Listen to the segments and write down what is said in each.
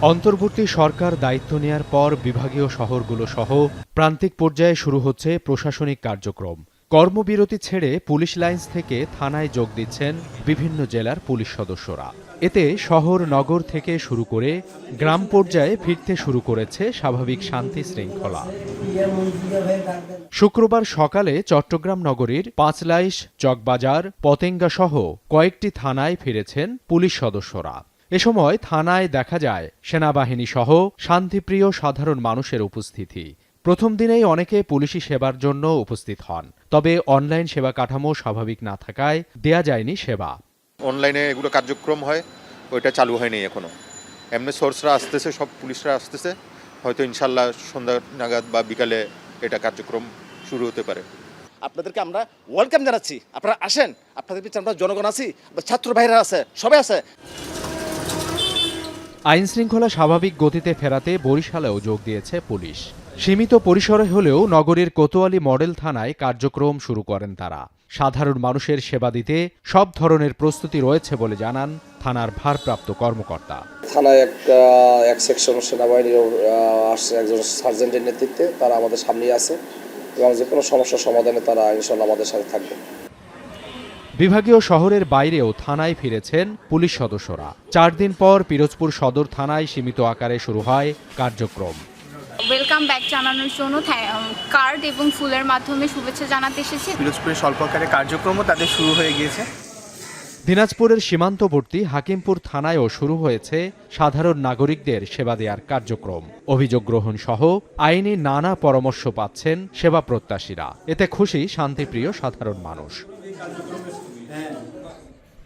অন্তর্বর্তী সরকার দায়িত্ব নেয়ার পর বিভাগীয় শহরগুলো সহ প্রান্তিক পর্যায়ে শুরু হচ্ছে প্রশাসনিক কার্যক্রম। কর্মবিরতি ছেড়ে পুলিশ লাইন্স থেকে থানায় যোগ দিচ্ছেন বিভিন্ন জেলার পুলিশ সদস্যরা। এতে শহর নগর থেকে শুরু করে গ্রাম পর্যায়ে ফিরতে শুরু করেছে স্বাভাবিক শান্তি শৃঙ্খলা। শুক্রবার সকালে চট্টগ্রাম নগরীর পাঁচলাইশ, চকবাজার, পতেঙ্গা সহ কয়েকটি থানায় ফিরেছেন পুলিশ সদস্যরা। এ সময় থানায় দেখা যায় সেনাবাহিনী সহ শান্তিপ্রিয় সাধারণ মানুষের উপস্থিতি। প্রথম দিনেই অনেকে পুলিশি সেবার জন্য উপস্থিত হন, তবে অনলাইন সেবা কাঠামো স্বাভাবিক না থাকায় দেয়া যায়নি সেবা। অনলাইনে এগুলো কার্যক্রম হয়, ওইটা চালু হয়নি এখনো। এমনি সোর্সরা আসতেছে, সব পুলিশরা আসতেছে, হয়তো ইনশাল্লাহ সন্ধ্যা নাগাদ বা বিকালে এটা কার্যক্রম শুরু হতে পারে। আপনাদেরকে আমরা ওয়েলকাম জানাচ্ছি, আপনারা আসেন, আপনাদের পিছনে আমরা জনগণ আছি, ছাত্র ভাইরা আছে, সবাই আছে। আইন শৃঙ্খলা স্বাভাবিক গতিতে ফেরাতে বরিশালেও যোগ দিয়েছে পুলিশ। সীমিত পরিসরে হলেও নগরীর কোতোয়ালি মডেল থানায় কার্যক্রম শুরু করেন তারা। সাধারণ মানুষের সেবা দিতে সব ধরনের প্রস্তুতি রয়েছে বলে জানান থানার ভারপ্রাপ্ত কর্মকর্তা। থানায় এক সেকশন সেনাবাহিনীর আসছে, একজন সার্জেন্টের নেতৃত্বে তারা আমাদের সামনেই আছে এবং যে কোনো সমস্যার সমাধানে তারা ইনশাল্লাহ আমাদের সাথে থাকবে। বিভাগীয় শহরের বাইরেও থানায় ফিরেছেন পুলিশ সদস্যরা। 4 দিন পর পিরোজপুর সদর থানায় সীমিত আকারে শুরু হয় কার্যক্রম। ওয়েলকাম ব্যাক জানানোর জন্য কার্ড এবং ফুলের মাধ্যমে শুভেচ্ছা জানাতে এসেছি। পিরোজপুরের স্বল্প আকারে কার্যক্রমও তাদের শুরু হয়ে গিয়েছে। দিনাজপুরের সীমান্তবর্তী হাকিমপুর থানায়ও শুরু হয়েছে সাধারণ নাগরিকদের সেবা দেওয়ার কার্যক্রম। অভিযোগ গ্রহণ সহ আইনি নানা পরামর্শ পাচ্ছেন সেবা প্রত্যাশীরা। এতে খুশি শান্তিপ্রিয় সাধারণ মানুষ।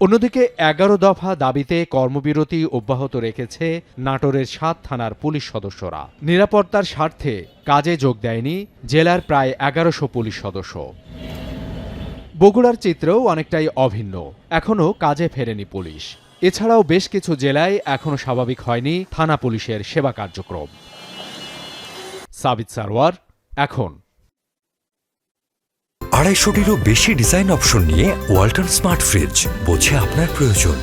অন্যদিকে 11 দফা দাবিতে কর্মবিরতি অব্যাহত রেখেছে নাটোরের 7 থানার পুলিশ সদস্যরা। নিরাপত্তার স্বার্থে কাজে যোগ দেয়নি জেলার প্রায় 1100 পুলিশ সদস্য। বগুড়ার চিত্রও অনেকটাই অভিন্ন, এখনও কাজে ফেরেনি পুলিশ। এছাড়াও বেশ কিছু জেলায় এখনও স্বাভাবিক হয়নি থানা পুলিশের সেবা কার্যক্রম। সাবিত সারওয়ার, এখন। 250-টিরও বেশি ডিজাইন অপশন নিয়ে ওয়ালটন স্মার্ট ফ্রিজ, বোঝে আপনার প্রয়োজন।